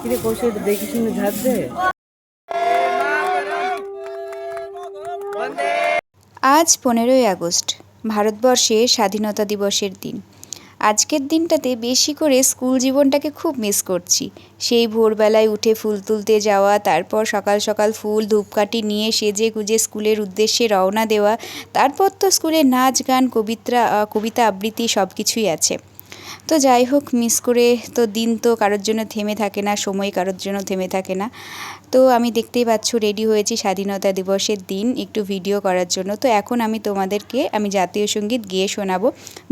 কিরে কৌশল দেখি শুনে ঝাড় দে। আজ 15ই আগস্ট, ভারতবর্ষে স্বাধীনতা দিবসের দিন। আজকের দিনটাতে বেশি করে স্কুল জীবনটাকে খুব মিস করছি। সেই ভোরবেলায় উঠে ফুল তুলতে যাওয়া, তারপর সকাল সকাল ফুল ধূপকাঠি নিয়ে সেজে গুজে স্কুলের উদ্দেশ্যে রওনা দেওয়া, তারপর তো স্কুলে নাচ গান কবিতা আবৃত্তি সব কিছুই আছে। তো যাই হোক, মিস করে তো দিন তো কারোর জন্য থেমে থাকে না, সময় কারোর জন্য থেমে থাকে না। তো আমি দেখতেই পাচ্ছ রেডি হয়েছি স্বাধীনতা দিবসের দিন একটু ভিডিও করার জন্য। তো এখন আমি জাতীয় সঙ্গীত গেয়ে শোনাবো।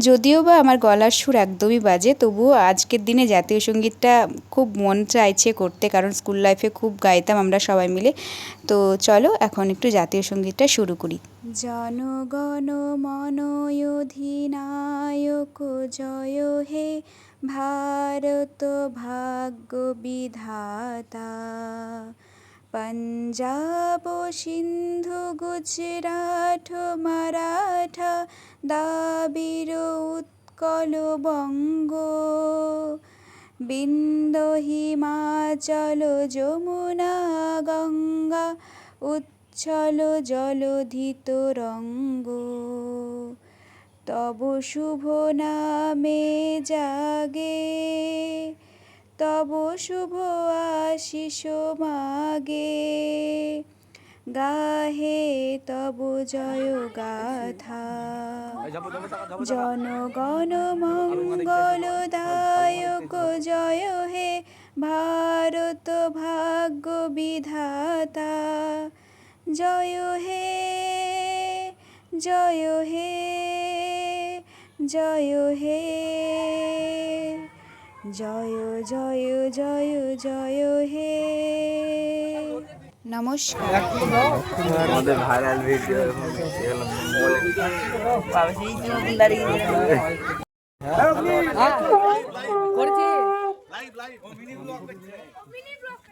যদিও বা আমার গলার সুর একদমই বাজে, তবুও আজকের দিনে জাতীয় সঙ্গীতটা খুব মন চাইছে করতে, কারণ স্কুল লাইফে খুব গাইতাম আমরা সবাই মিলে। তো চলো এখন একটু জাতীয় সঙ্গীতটা শুরু করি। জনগণ মন অধিনায়ক জয় হে, ভারত ভাগ্য বিধাতা। পঞ্জাব সিন্ধু গুজরাট মারাঠা, দ্রাবিড় উৎকল বঙ্গ, বিন্দ হিমাচল যমুনা গঙ্গা, উচ্ছল জলধি তরঙ্গ। তব শুভ নামে জাগে, তব শুভ আশিস মাগে, গাহে তব জয় গাথা। জনগণ মঙ্গলদায়ক জয় হে, ভারত ভাগ্য বিধাতা। জয় হে, জয় হে, জয় হে, জয় জয় জয় জয় হে। নমস্কার। আমাদের ভাইরাল ভিডিও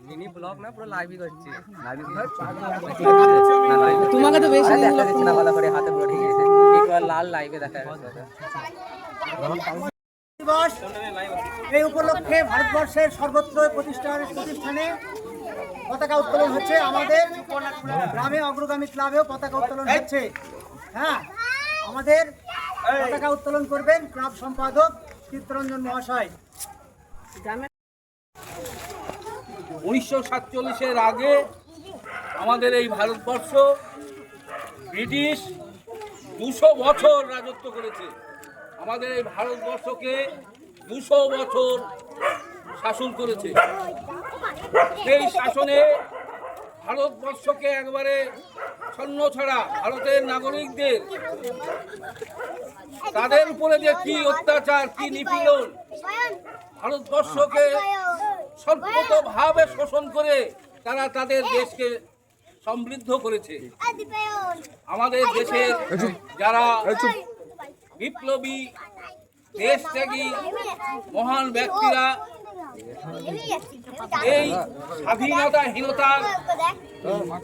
মিনি ব্লগ না, পুরো লাইভই করছি। তোমাকে তো বেশি দেখা যাচ্ছে না, ভালো করে হাতে পুরো ঠিক আছে। একবার লাল লাইভে দেখা যাচ্ছে। এই উপলক্ষে ভারতবর্ষের সর্বত্র প্রতিষ্ঠানে পতাকা উত্তোলন হচ্ছে। আমাদের গ্রামে অগ্রগামী ক্লাবেও পতাকা উত্তোলন হচ্ছে। হ্যাঁ, আমাদের পতাকা উত্তোলন করবেন ক্লাব সম্পাদক চিত্তরঞ্জন মহাশয়। 1947-এর আগে আমাদের এই ভারতবর্ষ ব্রিটিশ 200 বছর রাজত্ব করেছে। আমাদের এই ভারতবর্ষকে 200 বছর শাসন করেছে। সেই শাসনে ভারতবর্ষকে একবারে ছন্নছাড়া, ভারতের নাগরিকদের তাদের উপরে যে কি অত্যাচার, কি নিপীড়ন, ভারতবর্ষকে সর্বতভাবে শোষণ করে তারা তাদের দেশকে সমৃদ্ধ করেছে। আমাদের দেশের যারা বিপ্লবী, দেশত্যাগী মহান ব্যক্তিরা এই স্বাধীনতাহীনতার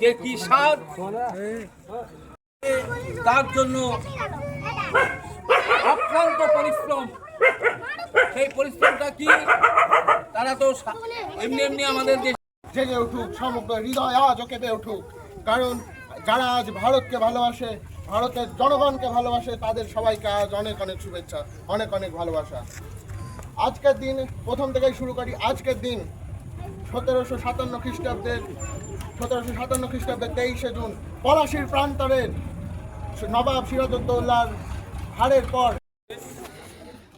যে কি স্বাদ, তার জন্য অক্লান্ত পরিশ্রম, সেই পরিশ্রমটা কি, তারা তো এমনি এমনি আমাদের দেশ জেগে উঠুক, সমগ্র হৃদয় আজ কেঁপে উঠুক। কারণ যারা আজ ভারতকে ভালোবাসে, ভারতের জনগণকে ভালোবাসে, তাদের সবাইকে আজ অনেক অনেক শুভেচ্ছা, অনেক অনেক ভালোবাসা। আজকের দিন প্রথম থেকেই শুরু করি। আজকের দিন 1757 খ্রিস্টাব্দের 23শে জুন পলাশীর প্রান্তরের নবাব সিরাজউদ্দৌলার হারের পর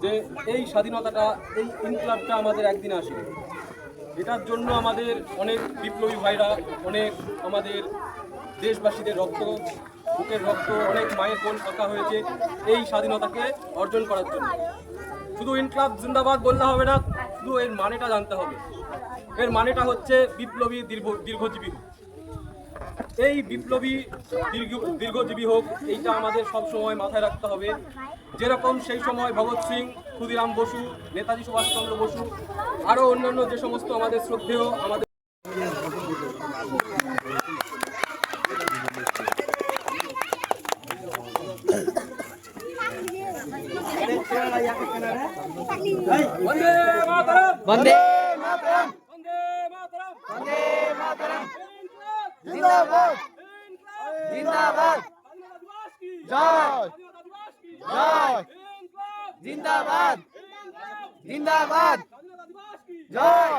যে এই স্বাধীনতাটা, এই ইনকলাবটা আমাদের একদিন আসে। এটার জন্য আমাদের অনেক বিপ্লবী ভাইরা, অনেক আমাদের দেশবাসীদের রক্ত, বুকের রক্ত, অনেক মায়ের কোল কথা হয়েছে এই স্বাধীনতাকে অর্জন করার জন্য। শুধু ইনকলাব জিন্দাবাদ বললে হবে না, শুধু এর মানেটা জানতে হবে। এর মানেটা হচ্ছে বিপ্লবী দীর্ঘজীবী হোক। এই বিপ্লবী দীর্ঘজীবী হোক, এইটা আমাদের সব সময় মাথায় রাখতে হবে। যেরকম সেই সময় ভগৎ সিং, ক্ষুদিরাম বসু, নেতাজি সুভাষচন্দ্র বসু, আরও অন্যান্য যে সমস্ত আমাদের শ্রদ্ধেয় আমাদের বন্দে মাতরম, বন্দে মাতরম, বন্দে জিন্দাবাদ জিন্দাবাদ জয় জয় জিন্দাবাদ জিন্দাবাদ জয়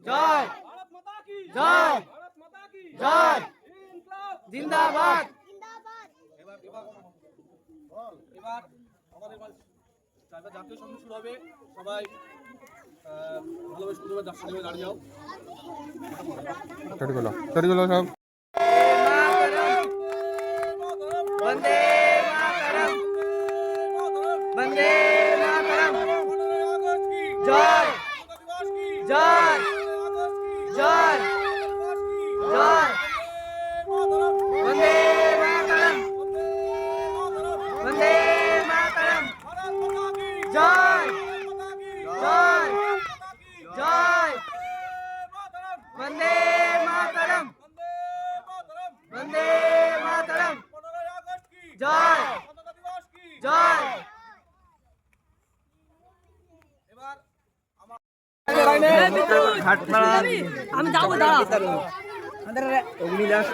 জয় জয় জয় জিন্দাবাদ এবার আমাদের জাতীয় সঙ্গীত শুরু হবে। সবাই ভালোভাবে সুন্দরভাবে জাতীয় সঙ্গীতে দাঁড়িয়ে যাও। সব वंदे मातरम वंदे मातरम जय जय जय जय वंदे मातरम वंदे मातरम जय जय जय वंदे मातरम वंदे मातरम जय जय আমি যাবো দাঁড়া আমাদের অগ্নিদাস